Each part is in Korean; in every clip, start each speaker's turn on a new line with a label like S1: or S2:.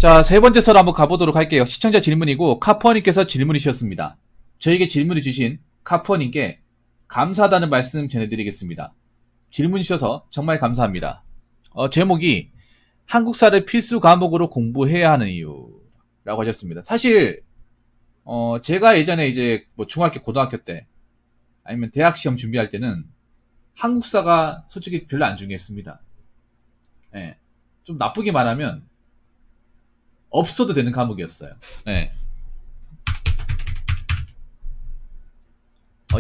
S1: 자, 세 번째 설 한번 가보도록 할게요. 시청자 질문이고 카푸어님께서 질문이 주셨습니다. 저에게 질문을 주신 카푸어님께 감사하다는 말씀 전해드리겠습니다. 질문 주셔서 정말 감사합니다. 제목이 한국사를 필수 과목으로 공부해야 하는 이유라고 하셨습니다. 사실 제가 예전에 이제 뭐 중학교, 고등학교 때 아니면 대학 시험 준비할 때는 한국사가 솔직히 별로 안 중요했습니다. 예, 좀 나쁘게 말하면 없어도 되는 과목이었어요. 예.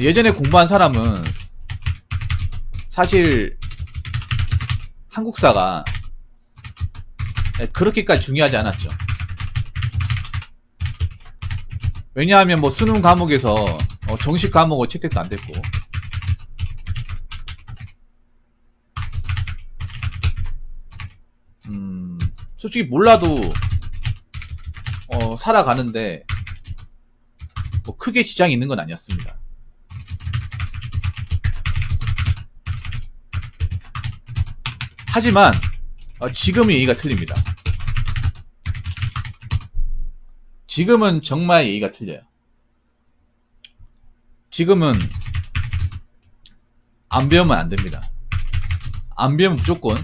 S1: 예전에 공부한 사람은 사실 한국사가 그렇게까지 중요하지 않았죠. 왜냐하면 뭐 수능 과목에서 정식 과목은 채택도 안 됐고, 솔직히 몰라도 살아가는데 뭐 크게 지장이 있는 건 아니었습니다. 하지만 지금은 얘기가 틀립니다. 지금은 정말 얘기가 틀려요. 지금은 안 배우면 안 됩니다. 안 배우면 무조건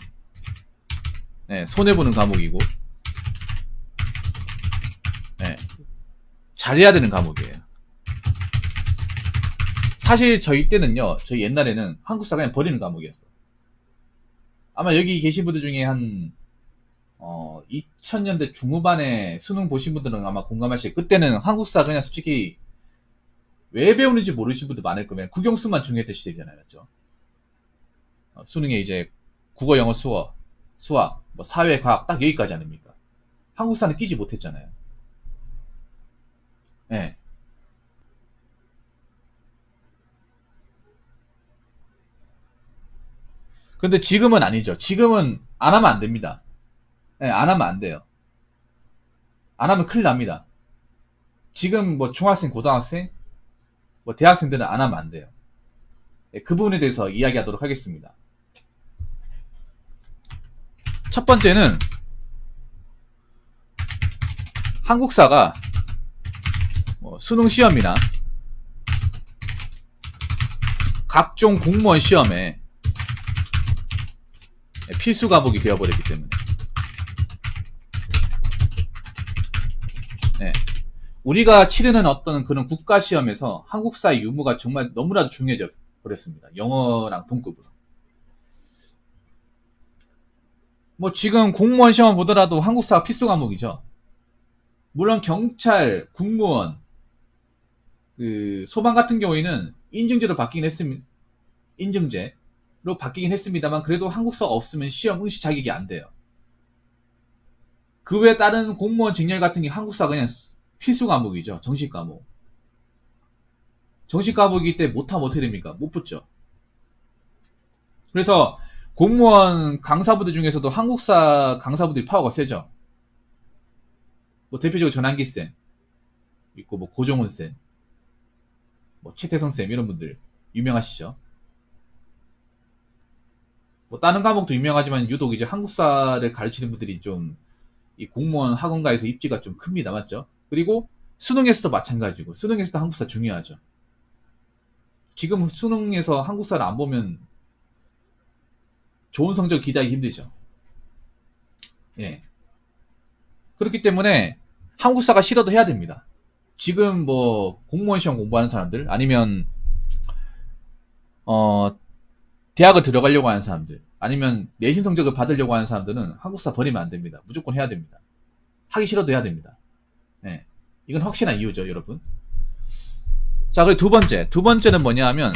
S1: 손해보는 과목이고, 잘해야 되는 과목이에요. 사실 저희 때는요, 저희 옛날에는 한국사 그냥 버리는 과목이었어. 아마 여기 계신 분들 중에 한 2000년대 중후반에 수능 보신 분들은 아마 공감하실 거예요. 그때는 한국사 그냥 솔직히 왜 배우는지 모르신 분들 많을 거면 국영수만 중요했던 시대잖아요. 맞죠? 수능에 이제 국어, 영어, 수학, 뭐 사회, 과학 딱 여기까지 아닙니까? 한국사는 끼지 못했잖아요. 예. 근데 지금은 아니죠. 지금은 안 하면 안 됩니다. 안 하면 안 돼요. 안 하면 큰일 납니다. 지금 뭐 중학생, 고등학생, 뭐 대학생들은 안 하면 안 돼요. 그 부분에 대해서 이야기하도록 하겠습니다. 첫 번째는 한국사가 수능 시험이나 각종 공무원 시험에 필수 과목이 되어버렸기 때문에 우리가 치르는 어떤 그런 국가시험에서 한국사의 유무가 정말 너무나도 중요해져 버렸습니다. 영어랑 동급으로. 뭐 지금 공무원 시험 보더라도 한국사가 필수 과목이죠. 물론 경찰, 국무원, 소방 같은 경우에는 인증제로 바뀌긴 했습니다. 인증제로 바뀌긴 했습니다만 그래도 한국사가 없으면 시험 응시 자격이 안 돼요. 그 외에 다른 공무원 직렬 같은 게 한국사가 그냥 필수 과목이죠. 정식 과목. 정식 과목이기 때문에 못하면 어떻게 됩니까? 못 붙죠. 그래서 공무원 강사부들 중에서도 한국사 강사부들이 파워가 세죠. 뭐 대표적으로 전한기쌤 있고, 뭐 고종훈쌤, 뭐 최태성쌤 이런 분들 유명하시죠. 뭐 다른 과목도 유명하지만 유독 이제 한국사를 가르치는 분들이 좀 이 공무원 학원가에서 입지가 좀 큽니다. 맞죠? 그리고 수능에서도 마찬가지고, 수능에서도 한국사 중요하죠. 지금 수능에서 한국사를 안 보면 좋은 성적 기대하기 힘들죠. 예. 그렇기 때문에 한국사가 싫어도 해야 됩니다. 지금 뭐 공무원 시험 공부하는 사람들, 아니면 대학을 들어가려고 하는 사람들, 아니면 내신 성적을 받으려고 하는 사람들은 한국사 버리면 안 됩니다. 무조건 해야 됩니다. 하기 싫어도 해야 됩니다. 예. 이건 확실한 이유죠, 여러분. 자, 그리고 두 번째는 뭐냐 하면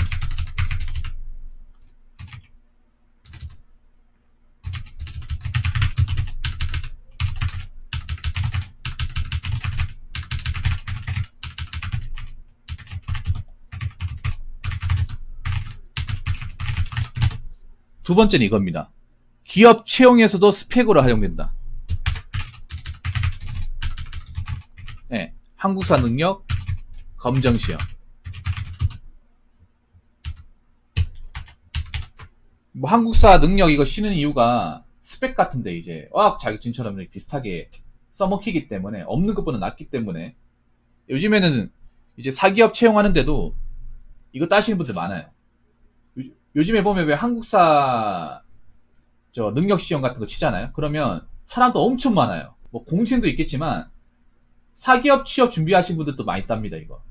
S1: 두 번째는 이겁니다. 기업 채용에서도 스펙으로 활용된다. 한국사 능력 검정시험. 뭐 한국사 능력 이거 쉬는 이유가 스펙 같은데 이제 어학 자격증처럼 비슷하게 써먹히기 때문에, 없는 것보다 낫기 때문에 요즘에는 이제 사기업 채용하는데도 이거 따시는 분들 많아요. 요즘에 보면 왜 한국사 능력 시험 같은 거 치잖아요. 그러면 사람도 엄청 많아요. 뭐 공신도 있겠지만 사기업 취업 준비하신 분들도 많이 땁니다, 이거.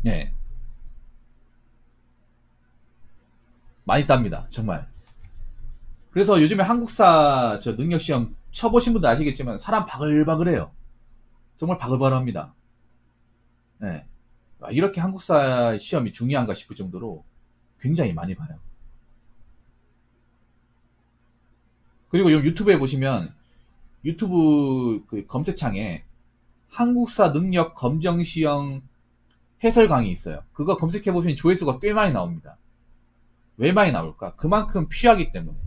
S1: 네, 많이 땁니다, 정말. 그래서 요즘에 한국사 능력 시험 쳐보신 분들 아시겠지만 사람 바글바글해요. 정말 바글바글합니다. 네. 이렇게 한국사 시험이 중요한가 싶을 정도로 굉장히 많이 봐요. 그리고 유튜브에 보시면 유튜브 그 검색창에 한국사 능력 검정 시험 해설 강의 있어요. 그거 검색해 보시면 조회수가 꽤 많이 나옵니다. 왜 많이 나올까? 그만큼 필요하기 때문에.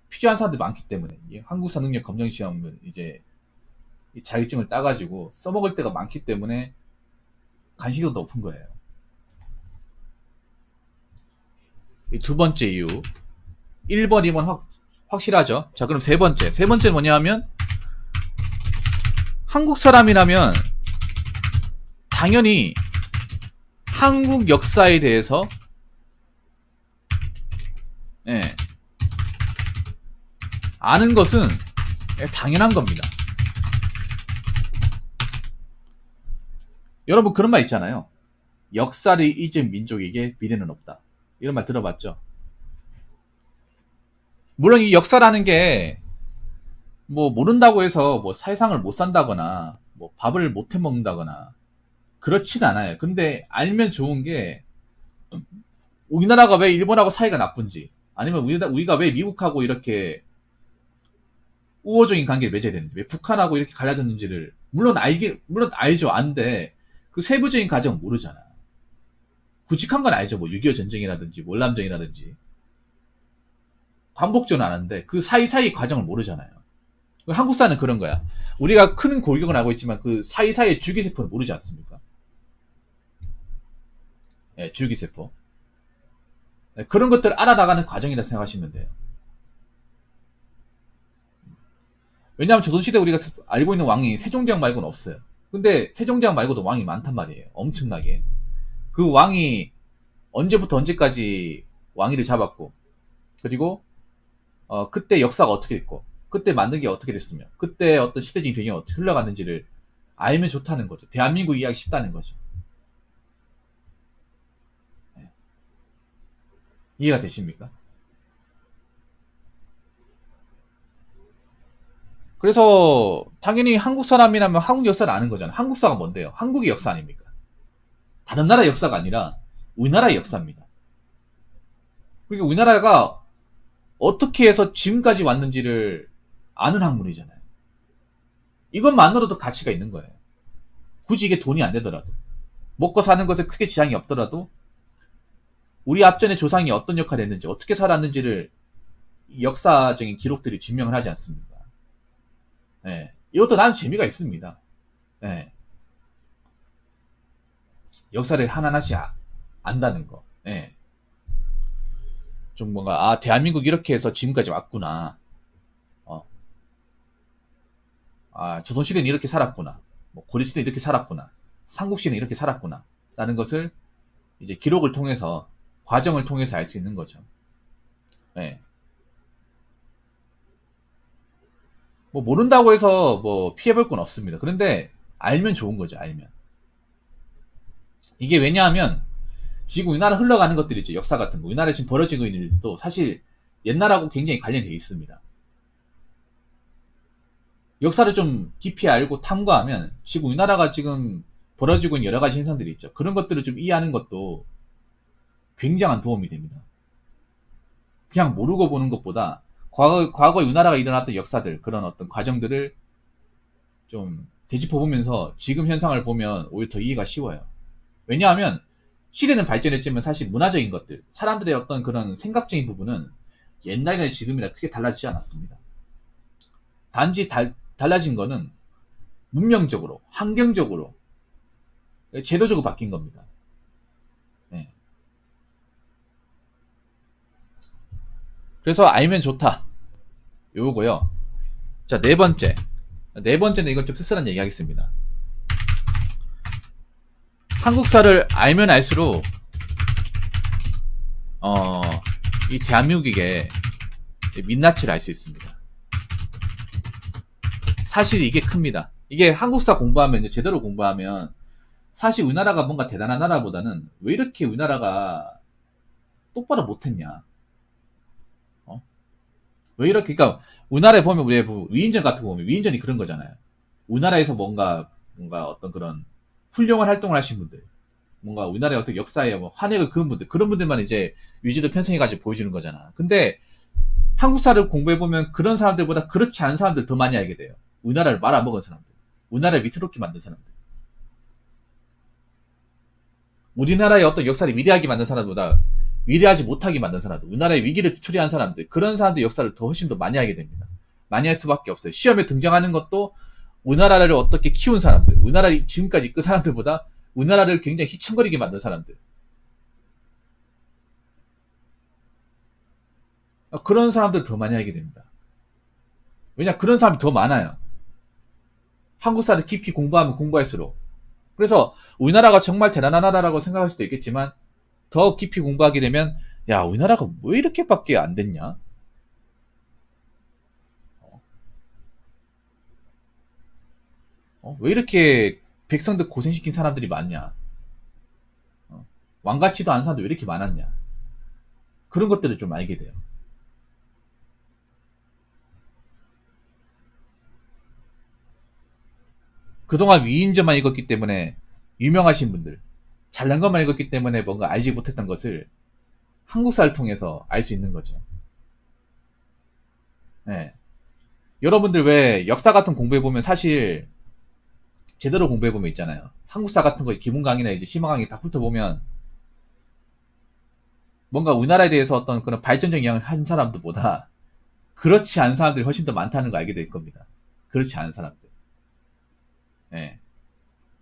S1: 필요한 사람들이 많기 때문에. 한국사 능력 검정 시험을 이제 자격증을 따가지고 써먹을 때가 많기 때문에 간식도 높은 거예요. 두 번째 이유. 1번, 2번 확실하죠? 자, 그럼 세 번째. 세 번째는 뭐냐 하면, 한국 사람이라면, 당연히, 한국 역사에 대해서, 예, 아는 것은 당연한 겁니다. 여러분, 그런 말 있잖아요. 역사를 잊은 민족에게 미래는 없다. 이런 말 들어봤죠? 물론 이 역사라는 게, 뭐, 모른다고 해서 뭐 세상을 못 산다거나, 뭐 밥을 못 해 먹는다거나, 그렇진 않아요. 근데 알면 좋은 게, 우리나라가 왜 일본하고 사이가 나쁜지, 아니면 우리가 왜 미국하고 이렇게 우호적인 관계를 맺어야 되는지, 왜 북한하고 이렇게 갈라졌는지를, 물론 알죠. 안돼. 그 세부적인 과정은 모르잖아. 굵직한 건 알죠. 뭐 6.25 전쟁이라든지, 월남전이라든지. 광복절은 아는데, 그 사이사이 과정을 모르잖아요. 한국사는 그런 거야. 우리가 큰 골격은 알고 있지만, 그 사이사이의 줄기세포는 모르지 않습니까? 예, 줄기세포. 예, 그런 것들을 알아나가는 과정이라 생각하시면 돼요. 왜냐하면 조선시대 우리가 알고 있는 왕이 세종대왕 말고는 없어요. 근데 세종대왕 말고도 왕이 많단 말이에요. 엄청나게. 그 왕이 언제부터 언제까지 왕위를 잡았고, 그리고 그때 역사가 어떻게 됐고, 그때 만든 게 어떻게 됐으며, 그때 어떤 시대적인 배경이 어떻게 흘러갔는지를 알면 좋다는 거죠. 대한민국 이야기 쉽다는 거죠. 네. 이해가 되십니까? 그래서 당연히 한국 사람이라면 한국 역사를 아는 거잖아요. 한국사가 뭔데요? 한국의 역사 아닙니까? 다른 나라의 역사가 아니라 우리나라의 역사입니다. 그러니까 우리나라가 어떻게 해서 지금까지 왔는지를 아는 학문이잖아요. 이것만으로도 가치가 있는 거예요. 굳이 이게 돈이 안 되더라도, 먹고 사는 것에 크게 지장이 없더라도 우리 앞전에 조상이 어떤 역할을 했는지, 어떻게 살았는지를 역사적인 기록들이 증명을 하지 않습니까? 예. 이것도 나는 재미가 있습니다. 예. 역사를 하나하나씩 안다는 거. 예. 좀 뭔가, 대한민국 이렇게 해서 지금까지 왔구나. 어. 조선시대는 이렇게 살았구나. 뭐 고려시대는 이렇게 살았구나. 삼국시대는 이렇게 살았구나. 라는 것을 이제 기록을 통해서, 과정을 통해서 알 수 있는 거죠. 예. 뭐 모른다고 해서 뭐 피해볼 건 없습니다. 그런데 알면 좋은 거죠. 알면. 이게 왜냐하면 지금 우리나라 흘러가는 것들이 있죠. 역사 같은 거. 우리나라에 지금 벌어지고 있는 일도 사실 옛날하고 굉장히 관련되어 있습니다. 역사를 좀 깊이 알고 탐구하면 지금 우리나라가 지금 벌어지고 있는 여러 가지 현상들이 있죠. 그런 것들을 좀 이해하는 것도 굉장한 도움이 됩니다. 그냥 모르고 보는 것보다 과거에 우리나라가 일어났던 역사들, 그런 어떤 과정들을 좀 되짚어보면서 지금 현상을 보면 오히려 더 이해가 쉬워요. 왜냐하면 시대는 발전했지만 사실 문화적인 것들, 사람들의 어떤 그런 생각적인 부분은 옛날이나 지금이나 크게 달라지지 않았습니다. 단지 달라진 거는 문명적으로, 환경적으로, 제도적으로 바뀐 겁니다. 네. 그래서 알면 좋다. 요거요. 자, 네 번째. 네 번째는 이건 좀 쓸쓸한 얘기 하겠습니다. 한국사를 알면 알수록, 이 대한민국의 민낯을 알 수 있습니다. 사실 이게 큽니다. 이게 한국사 공부하면, 제대로 공부하면, 사실 우리나라가 뭔가 대단한 나라보다는 왜 이렇게 우리나라가 똑바로 못했냐. 왜 이렇게, 그러니까, 우리나라에 보면, 우리 위인전 같은 거 보면, 위인전이 그런 거잖아요. 우리나라에서 뭔가 어떤 그런 훌륭한 활동을 하신 분들, 뭔가 우리나라의 어떤 역사에 뭐 환혁을 그은 분들, 그런 분들만 이제 위주도 편성해가지고 보여주는 거잖아. 근데 한국사를 공부해보면 그런 사람들보다 그렇지 않은 사람들 더 많이 알게 돼요. 우리나라를 말아먹은 사람들, 우리나라를 위태롭게 만든 사람들, 우리나라의 어떤 역사를 위대하게 만든 사람보다 위대하지 못하게 만든 사람들, 우리나라의 위기를 초래한 사람들, 그런 사람들 역사를 더 훨씬 더 많이 알게 됩니다. 많이 할 수밖에 없어요. 시험에 등장하는 것도 우리나라를 어떻게 키운 사람들, 우리나라를 지금까지 이끈 사람들보다 우리나라를 굉장히 희청거리게 만든 사람들, 그런 사람들 더 많이 알게 됩니다. 왜냐, 그런 사람이 더 많아요. 한국사를 깊이 공부하면 공부할수록. 그래서 우리나라가 정말 대단한 나라라고 생각할 수도 있겠지만, 더 깊이 공부하게 되면, 야, 우리나라가 왜 이렇게밖에 안 됐냐? 왜 이렇게 백성들 고생시킨 사람들이 많냐? 왕같지도 않은 사람들 왜 이렇게 많았냐? 그런 것들을 좀 알게 돼요. 그동안 위인전만 읽었기 때문에 유명하신 분들, 잘난 것만 읽었기 때문에 뭔가 알지 못했던 것을 한국사를 통해서 알 수 있는 거죠. 네. 여러분들 왜 역사 같은 공부해보면 사실 제대로 공부해보면 있잖아요. 한국사 같은 거 기본 강의나 이제 심화 강의 다 훑어보면 뭔가 우리나라에 대해서 어떤 그런 발전적 영향을 한 사람들보다 그렇지 않은 사람들이 훨씬 더 많다는 거 알게 될 겁니다. 그렇지 않은 사람들. 예.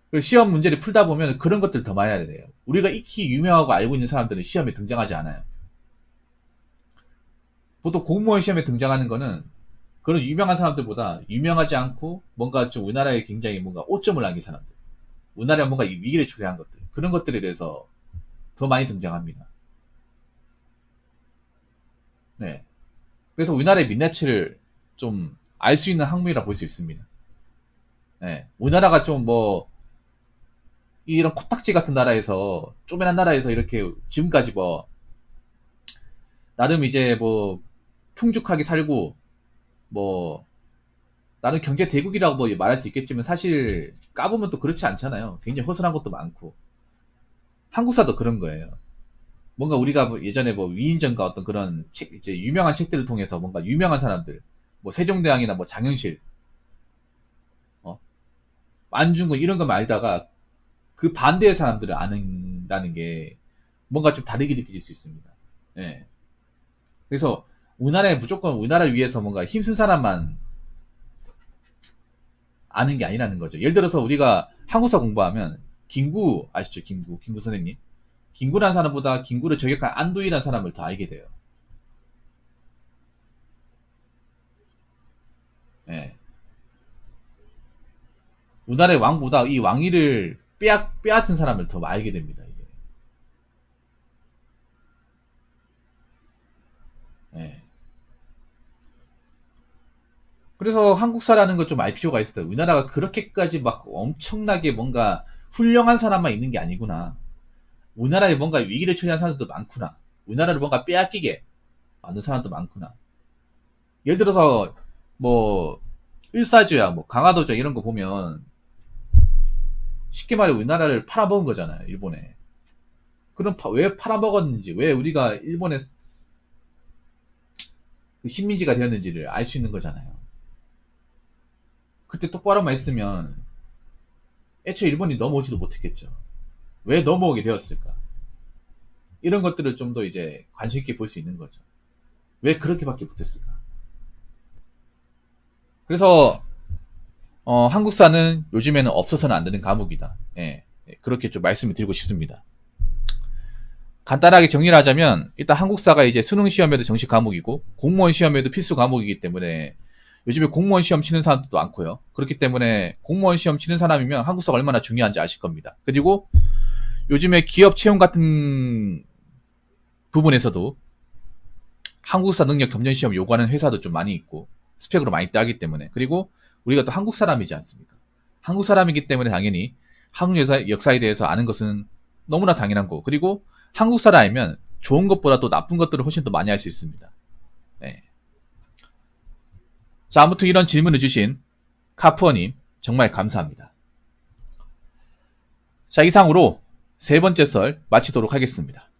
S1: 그리고 시험 문제를 풀다 보면 그런 것들 더 많이 알아야 돼요. 우리가 익히 유명하고 알고 있는 사람들은 시험에 등장하지 않아요. 보통 공무원 시험에 등장하는 거는 그런 유명한 사람들보다 유명하지 않고 뭔가 좀 우리나라에 굉장히 뭔가 오점을 남긴 사람들. 우리나라에 뭔가 위기를 초래한 것들. 그런 것들에 대해서 더 많이 등장합니다. 네. 그래서 우리나라의 민낯을 좀 알 수 있는 학문이라 볼 수 있습니다. 네. 우리나라가 좀 뭐, 이런 코딱지 같은 나라에서, 쪼매난 나라에서 이렇게 지금까지 뭐, 나름 이제 뭐, 풍족하게 살고, 뭐, 나름 경제 대국이라고 뭐 말할 수 있겠지만 사실 까보면 또 그렇지 않잖아요. 굉장히 허술한 것도 많고. 한국사도 그런 거예요. 뭔가 우리가 뭐 예전에 뭐 위인전과 어떤 그런 책, 이제 유명한 책들을 통해서 뭔가 유명한 사람들, 뭐 세종대왕이나 뭐 장현실, 어, 안중근 이런 것만 알다가 그 반대의 사람들을 아는다는 게 뭔가 좀 다르게 느껴질 수 있습니다. 예. 그래서 우리나라에 무조건 우리나라를 위해서 뭔가 힘쓴 사람만 아는 게 아니라는 거죠. 예를 들어서 우리가 한국사 공부하면 김구 아시죠? 김구 선생님. 김구라는 사람보다 김구를 저격한 안도희라는 사람을 더 알게 돼요. 예. 우리나라의 왕보다 이 왕위를 빼앗은 사람을 더 알게 됩니다. 이게. 예. 그래서 한국사라는 걸 좀 알 필요가 있어요. 우리나라가 그렇게까지 막 엄청나게 뭔가 훌륭한 사람만 있는 게 아니구나. 우리나라에 뭔가 위기를 초래한 사람들도 많구나. 우리나라를 뭔가 빼앗기게 만든 사람도 많구나. 예를 들어서 뭐 일사주야, 뭐 강화도죠 이런 거 보면 쉽게 말해 우리나라를 팔아먹은 거잖아요. 일본에. 그럼 왜 팔아먹었는지, 왜 우리가 일본의 그 식민지가 되었는지를 알 수 있는 거잖아요. 그때 똑바로만 했으면 애초에 일본이 넘어오지도 못했겠죠. 왜 넘어오게 되었을까? 이런 것들을 좀 더 이제 관심 있게 볼 수 있는 거죠. 왜 그렇게밖에 못했을까? 그래서 한국사는 요즘에는 없어서는 안 되는 과목이다. 예, 그렇게 좀 말씀을 드리고 싶습니다. 간단하게 정리를 하자면 일단 한국사가 이제 수능 시험에도 정식 과목이고 공무원 시험에도 필수 과목이기 때문에 요즘에 공무원 시험 치는 사람들도 많고요. 그렇기 때문에 공무원 시험 치는 사람이면 한국사가 얼마나 중요한지 아실 겁니다. 그리고 요즘에 기업 채용 같은 부분에서도 한국사 능력 겸전 시험 요구하는 회사도 좀 많이 있고 스펙으로 많이 따기 때문에, 그리고 우리가 또 한국 사람이지 않습니까? 한국 사람이기 때문에 당연히 한국 역사에 대해서 아는 것은 너무나 당연한 거고, 그리고 한국 사람이면 좋은 것보다 또 나쁜 것들을 훨씬 더 많이 할 수 있습니다. 네. 자, 아무튼 이런 질문을 주신 카푸어님 정말 감사합니다. 자, 이상으로 세 번째 썰 마치도록 하겠습니다.